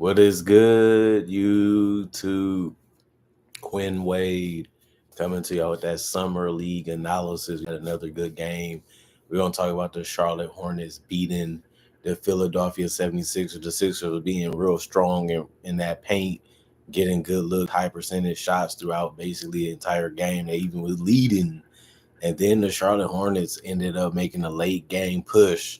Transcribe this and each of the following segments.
What is good, YouTube? Quinn Wade coming to y'all with that summer league analysis. We had another good game. We're going to talk about the Charlotte Hornets beating the Philadelphia 76ers. The Sixers were being real strong in that paint, getting good look, high percentage shots throughout basically the entire game. They even was leading. And then the Charlotte Hornets ended up making a late game push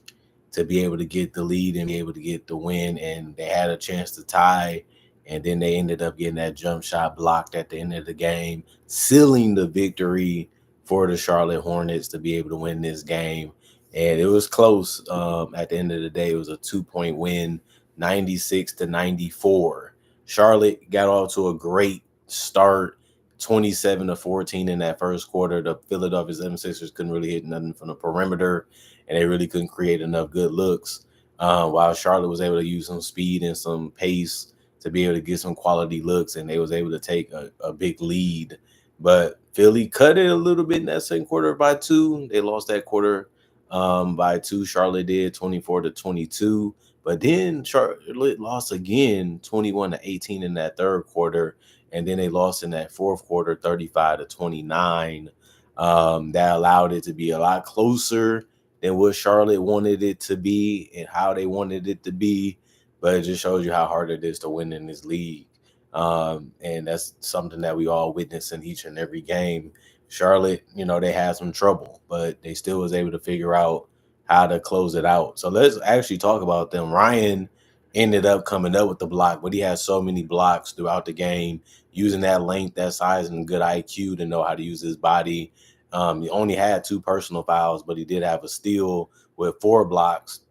to be able to get the lead and be able to get the win. And they had a chance to tie. And then they ended up getting that jump shot blocked at the end of the game, sealing the victory for the Charlotte Hornets to be able to win this game. And it was close. At the end of the day, it was a 2-point win, 96-94. Charlotte got off to a great start, 27-14 in that first quarter. The Philadelphia 76ers couldn't really hit nothing from the perimeter, and they really couldn't create enough good looks. While Charlotte was able to use some speed and some pace to be able to get some quality looks, and they was able to take a big lead. But Philly cut it a little bit in that second quarter by 2. They lost that quarter by 2. Charlotte did 24-22. But then Charlotte lost again 21-18 in that third quarter. And then they lost in that fourth quarter 35-29. That allowed it to be a lot closer than what Charlotte wanted it to be and how they wanted it to be. But it just shows you how hard it is to win in this league. And that's something that we all witness in each and every game. Charlotte, they had some trouble, but they still was able to figure out how to close it out. So let's actually talk about them. Ryan ended up coming up with the block, but he had so many blocks throughout the game, using that length, that size, and good IQ to know how to use his body. He only had 2 personal fouls, but he did have a steal with 4 blocks.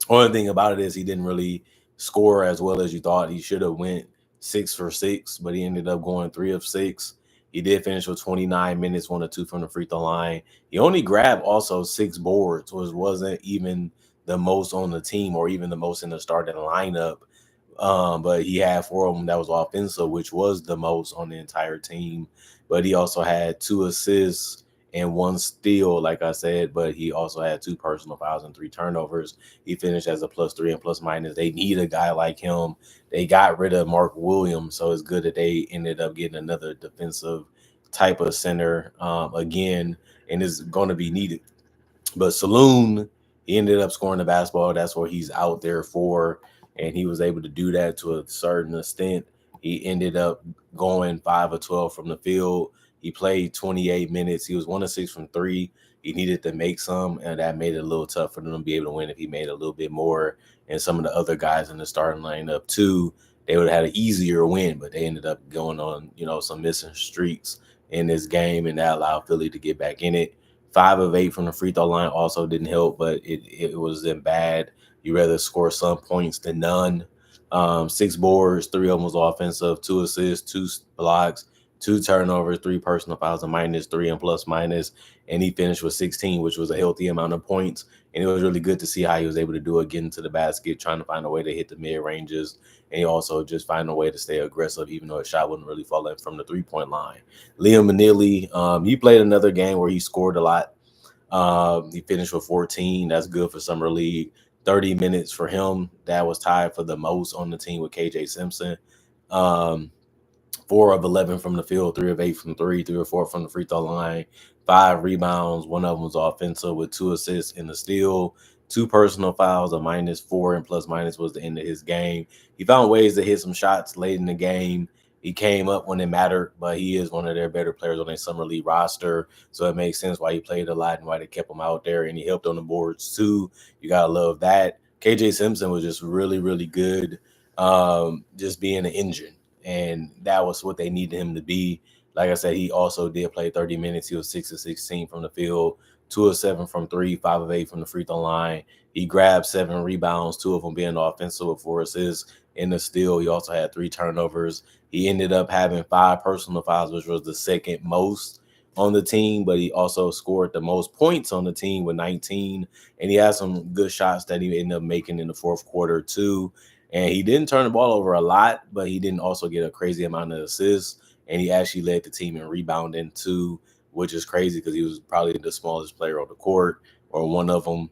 Only thing about it is he didn't really score as well as you thought. He should have went 6 for 6, but he ended up going 3 of 6. He did finish with 29 minutes, 1 or 2 from the free throw line. He only grabbed also 6 boards, which wasn't even the most on the team or even the most in the starting lineup. But he had 4 of them that was offensive, which was the most on the entire team. But he also had 2 assists and 1 steal, like I said, but he also had 2 personal fouls and 3 turnovers. He finished as a +3 and +. They need a guy like him. They got rid of Mark Williams, so it's good that they ended up getting another defensive type of center again, and it's going to be needed. But Saloon, he ended up scoring the basketball. That's what he's out there for, and he was able to do that to a certain extent. He ended up going 5 of 12 from the field. He played 28 minutes. He was 1 of 6 from 3. He needed to make some, and that made it a little tough for them to be able to win if he made a little bit more. And some of the other guys in the starting lineup, too, they would have had an easier win, but they ended up going on, some missing streaks in this game, and that allowed Philly to get back in it. 5 of 8 from the free throw line also didn't help, but it wasn't bad. You rather score some points than none. 6 boards, 3 of them was offensive, 2 assists, 2 blocks, 2 turnovers, 3 personal fouls, a -3 and +. And he finished with 16, which was a healthy amount of points. And it was really good to see how he was able to do it, getting to the basket, trying to find a way to hit the mid ranges. And he also just find a way to stay aggressive, even though his shot wasn't really falling from the 3-point line. Liam Manili, he played another game where he scored a lot. He finished with 14. That's good for summer league. 30 minutes for him. That was tied for the most on the team with KJ Simpson. 4 of 11 from the field, 3 of 8 from 3, 3 or 4 from the free throw line, 5 rebounds. 1 of them was offensive with 2 assists in the steal, 2 personal fouls, a -4 and + was the end of his game. He found ways to hit some shots late in the game. He came up when it mattered, but he is one of their better players on their summer league roster. So it makes sense why he played a lot and why they kept him out there. And he helped on the boards too. You got to love that. KJ Simpson was just really, really good, just being an engine. And that was what they needed him to be. Like I said, he also did play 30 minutes. He was 6 of 16 from the field, 2 of 7 from 3, 5 of 8 from the free throw line. He grabbed 7 rebounds, 2 of them being offensive with 4 assists in the steal. He also had 3 turnovers. He ended up having 5 personal fouls, which was the second most on the team, but he also scored the most points on the team with 19. And he had some good shots that he ended up making in the fourth quarter too. And he didn't turn the ball over a lot, but he didn't also get a crazy amount of assists. And he actually led the team in rebounding too, which is crazy because he was probably the smallest player on the court or one of them.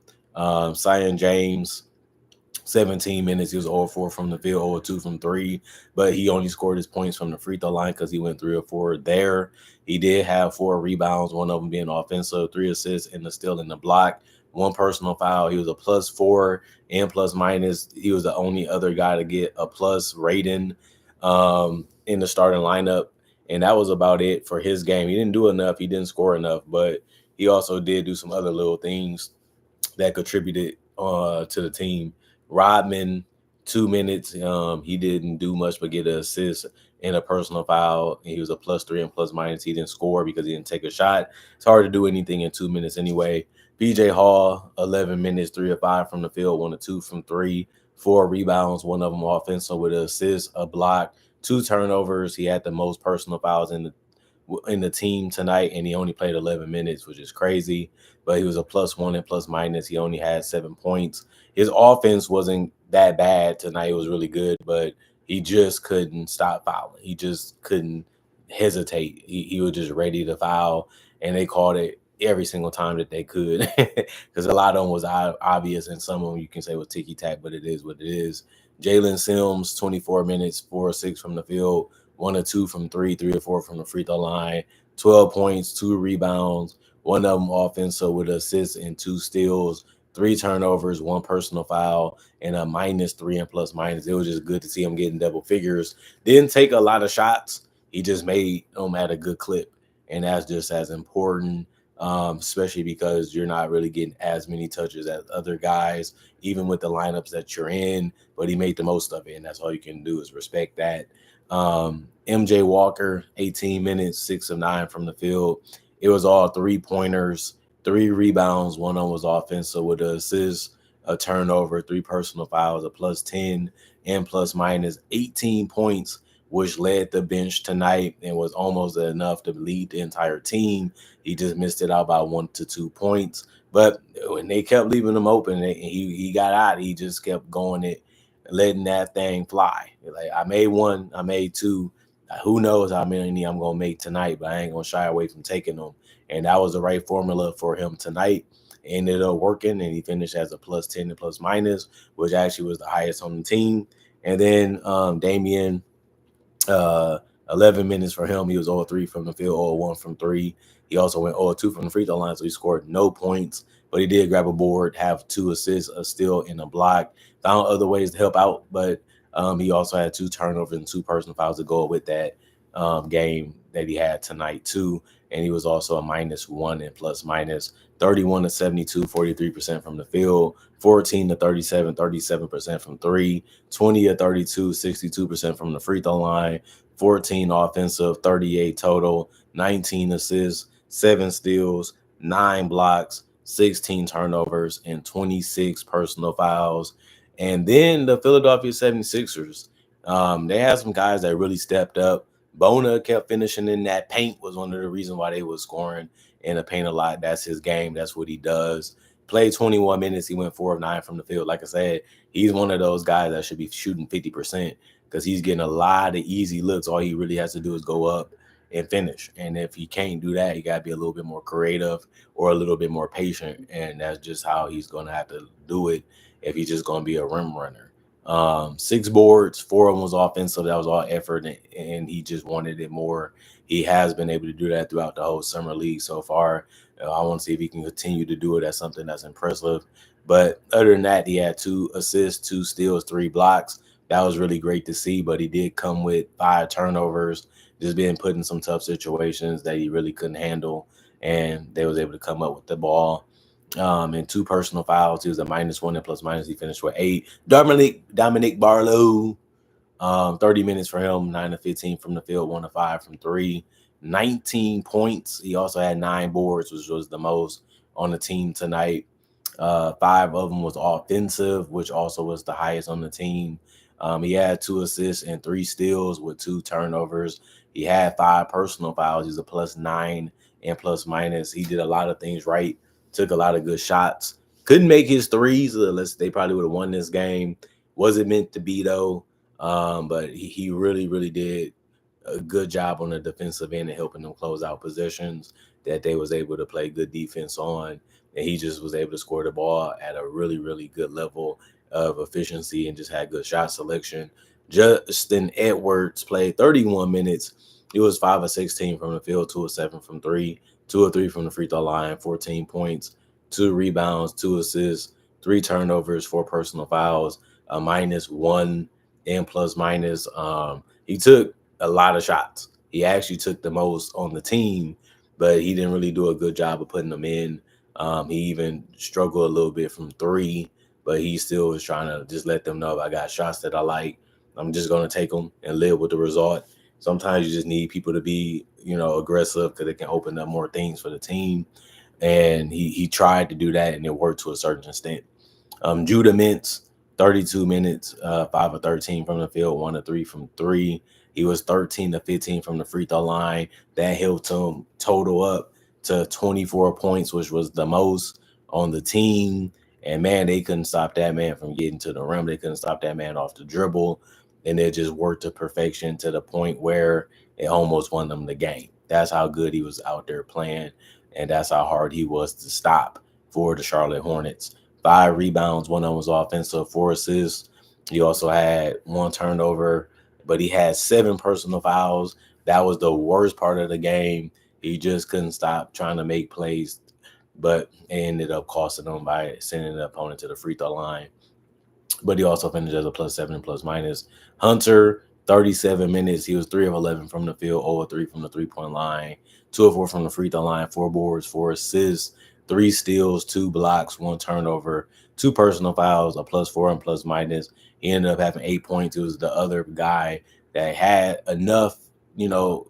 Zion James, 17 minutes. He was 0-4 from the field, 0-2 from three, but he only scored his points from the free throw line because he went 3 or 4 there. He did have 4 rebounds, one of them being offensive, 3 assists, and the steal in the block, 1 personal foul. He was a +4 and plus minus. He was the only other guy to get a plus rating in the starting lineup. And that was about it for his game. He didn't do enough. He didn't score enough, but he also did do some other little things that contributed to the team. Rodman, 2 minutes. He didn't do much but get an assist and a personal foul. He was a +3 and plus minus. He didn't score because he didn't take a shot. It's hard to do anything in 2 minutes anyway. PJ Hall, 11 minutes, 3 of 5 from the field, 1 of 2 from three, 4 rebounds, one of them offensive with an assist, a block, 2 turnovers. He had the most personal fouls in the team tonight, and he only played 11 minutes, which is crazy. But he was a +1 and plus minus. He only had 7 points. His offense wasn't that bad tonight. It was really good, but he just couldn't stop fouling. He just couldn't hesitate. He was just ready to foul, and they called it every single time that they could because a lot of them was obvious, and some of them you can say was ticky-tack, but it is what it is. Jalen Sims, 24 minutes, 4 or 6 from the field, 1 or 2 from three, 3 or 4 from the free throw line, 12 points, 2 rebounds, one of them offensive with assists and 2 steals, 3 turnovers, 1 personal foul, and a -3 and plus minus. It was just good to see him getting double figures. Didn't take a lot of shots. He just made them at a good clip, and that's just as important, especially because you're not really getting as many touches as other guys, even with the lineups that you're in. But he made the most of it, and that's all you can do is respect that. MJ Walker, 18 minutes, 6 of 9 from the field. It was all 3-pointers, 3 rebounds. One of them was offensive with an assist, a turnover, 3 personal fouls, a +10 and plus minus, 18 points, which led the bench tonight and was almost enough to lead the entire team. He just missed it out by 1 to 2 points. But when they kept leaving him open, he got out. He just kept going it, letting that thing fly. Like, I made 1, I made 2. Who knows how many I'm gonna make tonight, but I ain't gonna shy away from taking them. And that was the right formula for him tonight. Ended up working, and he finished as a +10 and plus minus, which actually was the highest on the team. And then Damian, 11 minutes for him. He was 0-3 from the field, 0-1 from three. He also went 0-2 from the free throw line, so he scored no points, but he did grab a board, have 2 assists, a steal, and a block. Found other ways to help out, but he also had 2 turnovers and 2 personal fouls to go with that game that he had tonight too. And he was also a -1 and plus minus, 31 to 72, 43% from the field, 14 to 37, 37% from three, 20 to 32, 62% from the free throw line, 14 offensive, 38 total, 19 assists, 7 steals, 9 blocks, 16 turnovers, and 26 personal fouls. And then the Philadelphia 76ers, they had some guys that really stepped up. Bona kept finishing in that paint, was one of the reasons why they was scoring in the paint a lot. That's his game. That's what he does. Played 21 minutes. He went 4 of 9 from the field. Like I said, he's one of those guys that should be shooting 50% because he's getting a lot of easy looks. All he really has to do is go up and finish. And if he can't do that, you got to be a little bit more creative or a little bit more patient. And that's just how he's going to have to do it if he's just going to be a rim runner. 6 boards, 4 of them was offensive. That was all effort, and he just wanted it more. He has been able to do that throughout the whole summer league so far. I want to see if he can continue to do it. That's something that's impressive. But other than that, he had 2 assists, 2 steals, 3 blocks. That was really great to see, but he did come with 5 turnovers, just being put in some tough situations that he really couldn't handle, and they was able to come up with the ball. And 2 personal fouls. He was a -1 and plus minus. He finished with 8. Dominic Barlow, 30 minutes for him, 9 of 15 from the field, 1 of 5 from three, 19 points. He also had 9 boards, which was the most on the team tonight. 5 of them was offensive, which also was the highest on the team. He had 2 assists and 3 steals with 2 turnovers. He had 5 personal fouls. He's a +9 and plus minus. He did a lot of things right. Took a lot of good shots. Couldn't make his threes. Unless they probably would have won this game. Wasn't meant to be though. But he really, really did a good job on the defensive end and helping them close out positions that they was able to play good defense on. And he just was able to score the ball at a really, really good level. of efficiency and just had good shot selection. Justin Edwards played 31 minutes. He was 5 of 16 from the field, 2 of 7 from three, 2 of 3 from the free throw line, 14 points, 2 rebounds, 2 assists, 3 turnovers, 4 personal fouls, a -1 and plus minus. He took a lot of shots. He actually took the most on the team, but he didn't really do a good job of putting them in. He even struggled a little bit from three, but he still was trying to just let them know I got shots that I like. I'm just going to take them and live with the result. Sometimes you just need people to be, aggressive because it can open up more things for the team. And he tried to do that, and it worked to a certain extent. Judah Mintz, 32 minutes, 5 of 13 from the field, 1 of 3 from three. He was 13 to 15 from the free throw line. That helped him total up to 24 points, which was the most on the team. And, man, they couldn't stop that man from getting to the rim. They couldn't stop that man off the dribble. And it just worked to perfection to the point where it almost won them the game. That's how good he was out there playing, and that's how hard he was to stop for the Charlotte Hornets. 5 rebounds, 1 of them was offensive, 4 assists. He also had 1 turnover, but he had 7 personal fouls. That was the worst part of the game. He just couldn't stop trying to make plays, but it ended up costing him by sending the opponent to the free throw line. But he also finished as a +7 and plus minus. Hunter, 37 minutes. He was 3 of 11 from the field, 0 of 3 from the three-point line, 2 of 4 from the free throw line, 4 boards, 4 assists, 3 steals, 2 blocks, 1 turnover, 2 personal fouls, a +4 and plus minus. He ended up having 8 points. It was the other guy that had enough,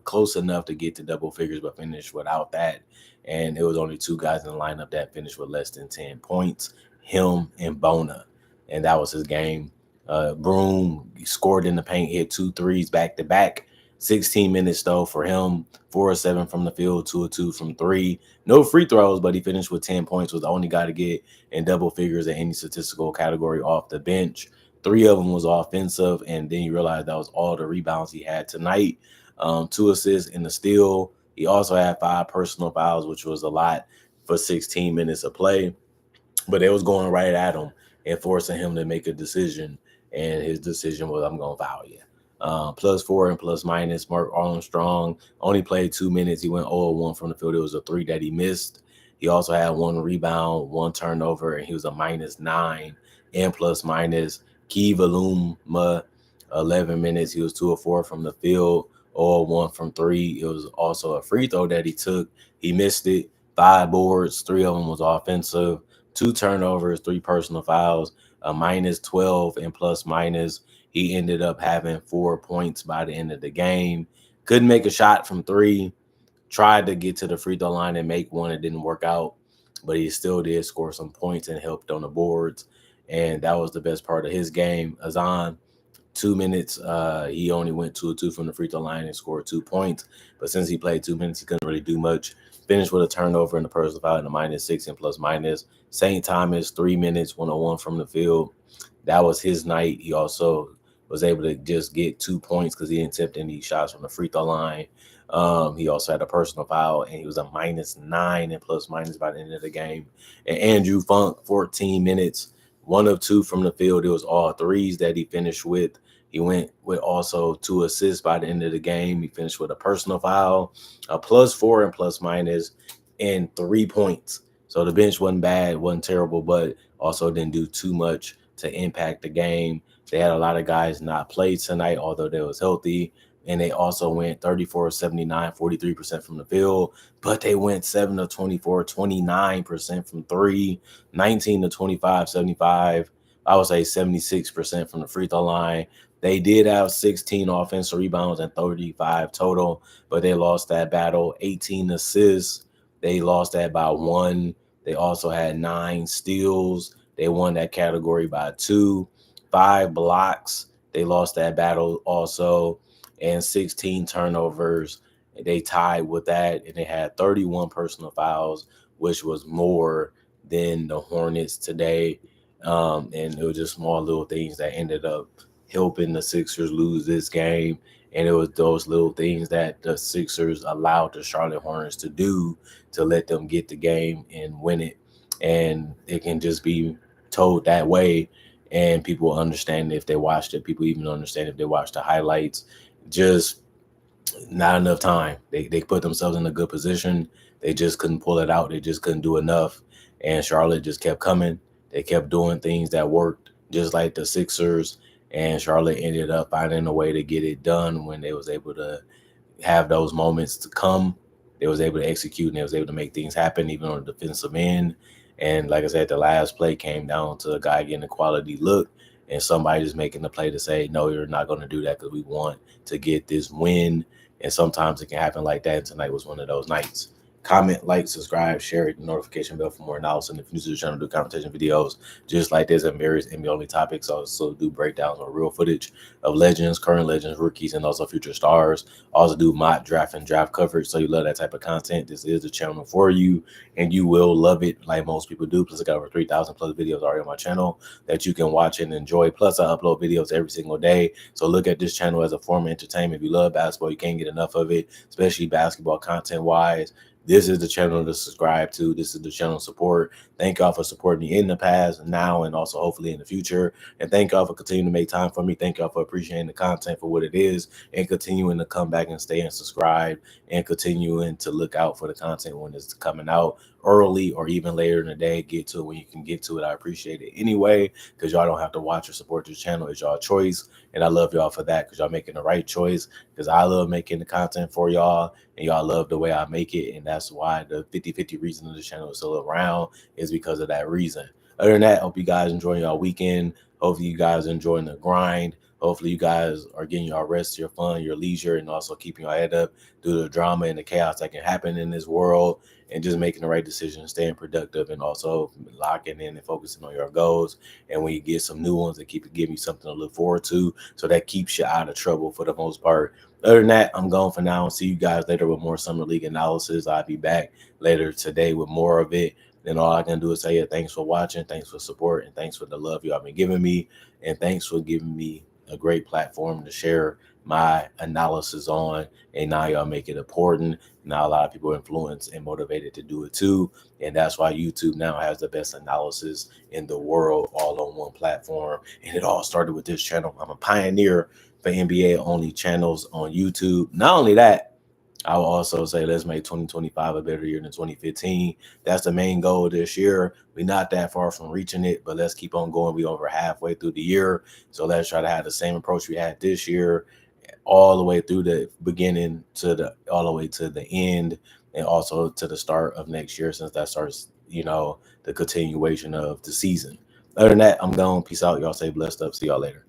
close enough to get to double figures, but finished without that. And it was only 2 guys in the lineup that finished with less than 10 points, him and Bona. And that was his game. Broom scored in the paint, hit 2 threes back-to-back. 16 minutes, though, for him. 4 of 7 from the field, 2 of 2 from three. No free throws, but he finished with 10 points. Was the only guy to get in double figures in any statistical category off the bench. 3 of them was offensive, and then you realize that was all the rebounds he had tonight. 2 assists in the steal. He also had 5 personal fouls, which was a lot for 16 minutes of play. But they was going right at him and forcing him to make a decision. And his decision was, I'm going to foul you. +4 and plus minus. Mark Armstrong only played 2 minutes. He went 0-1 from the field. It was a 3 that he missed. He also had 1 rebound, 1 turnover, and he was a -9 and plus minus. Key Valuma, 11 minutes. He was 2 of 4 from the field, 0-1 from three. It was also a free throw that he took. He missed it. 5 boards, 3 of them was offensive. 2 turnovers, 3 personal fouls, a -12 and plus minus. He ended up having 4 points by the end of the game. Couldn't make a shot from 3. Tried to get to the free throw line and make one. It didn't work out, but he still did score some points and helped on the boards. And that was the best part of his game. Azan, 2 minutes. He only went 2 of 2 from the free throw line and scored 2 points. But since he played 2 minutes, he couldn't really do much. Finished with a turnover and a personal foul and a -6 and plus minus. St. Thomas, 3 minutes, 1 of 1 from the field. That was his night. He also was able to just get 2 points because he didn't attempt any shots from the free throw line. He also had a personal foul, and he was a -9 and plus minus by the end of the game. And Andrew Funk, 14 minutes, 1 of 2 from the field. It was all threes that he finished with. He went with also 2 assists by the end of the game. He finished with a personal foul, a +4 and plus minus, and 3 points. So the bench wasn't bad, wasn't terrible, but also didn't do too much to impact the game. They had a lot of guys not play tonight, although they was healthy. And they also went 34 of 79, 43% from the field, but they went 7 of 24, 29% from three, 19 of 25, 75. I would say 76% from the free throw line. They did have 16 offensive rebounds and 35 total, but they lost that battle. 18 assists. They lost that by 1. They also had 9 steals. They won that category by 2. 5 blocks. They lost that battle also. And 16 turnovers. They tied with that, and they had 31 personal fouls, which was more than the Hornets today. And it was just small little things that ended up helping the Sixers lose this game. And it was those little things that the Sixers allowed the Charlotte Hornets to do to let them get the game and win it. And it can just be told that way. and people understand if they watched it. People even understand if they watched the highlights. Just not enough time. They put themselves in a good position. They just couldn't pull it out. They just couldn't do enough. And Charlotte just kept coming. They kept doing things that worked, just like the Sixers. And Charlotte ended up finding a way to get it done when they was able to have those moments to come. They was able to execute and they was able to make things happen even on the defensive end. And like I said, the last play came down to a guy getting a quality look and somebody just making the play to say, no, you're not going to do that because we want to get this win. And sometimes it can happen like that. And tonight was one of those nights. Comment, like, subscribe, share, hit the notification bell for more analysis. And if you're new to the channel, do conversation videos just like this and various NBA-only topics. I also do breakdowns on real footage of legends, current legends, rookies, and also future stars. I also do mock draft and draft coverage. So you love that type of content, this is the channel for you, and you will love it like most people do. Plus, I got over 3,000 plus videos already on my channel that you can watch and enjoy. Plus, I upload videos every single day. So look at this channel as a form of entertainment. If you love basketball, you can't get enough of it, especially basketball content-wise. This is the channel to subscribe to. This is the channel to support. Thank y'all for supporting me in the past, now, and also hopefully in the future. And thank y'all for continuing to make time for me. Thank y'all for appreciating the content for what it is and continuing to come back and stay and subscribe and continuing to look out for the content when it's coming out early or even later in the day. Get to it when you can get to it. I appreciate it anyway because y'all don't have to watch or support this channel. It's y'all choice. And I love y'all for that because y'all making the right choice because I love making the content for y'all and y'all love the way I make it. And that's why the 50-50 reason of the channel is still around is because of that reason. Other than that, hope you guys enjoying y'all weekend. Hopefully you guys enjoying the grind. Hopefully you guys are getting your rest, your fun, your leisure, and also keeping your head up through the drama and the chaos that can happen in this world and just making the right decisions, staying productive, and also locking in and focusing on your goals. And when you get some new ones, that keep giving you something to look forward to. So that keeps you out of trouble for the most part. Other than that, I'm going for now. See you guys later with more Summer League analysis. I'll be back later today with more of it. Then all I can do is say thanks for watching, thanks for support, and thanks for the love y'all been giving me. And thanks for giving me a great platform to share my analysis on. And now y'all make it important. Now a lot of people are influenced and motivated to do it too. And that's why YouTube now has the best analysis in the world all on one platform. And it all started with this channel. I'm a pioneer for NBA only channels on YouTube. Not only that, I will also say let's make 2025 a better year than 2015. That's the main goal this year. We're not that far from reaching it, but let's keep on going. We're over halfway through the year. So let's try to have the same approach we had this year, all the way through the beginning to all the way to the end, and also to the start of next year, since that starts, the continuation of the season. Other than that, I'm gone. Peace out. Y'all stay blessed up. See y'all later.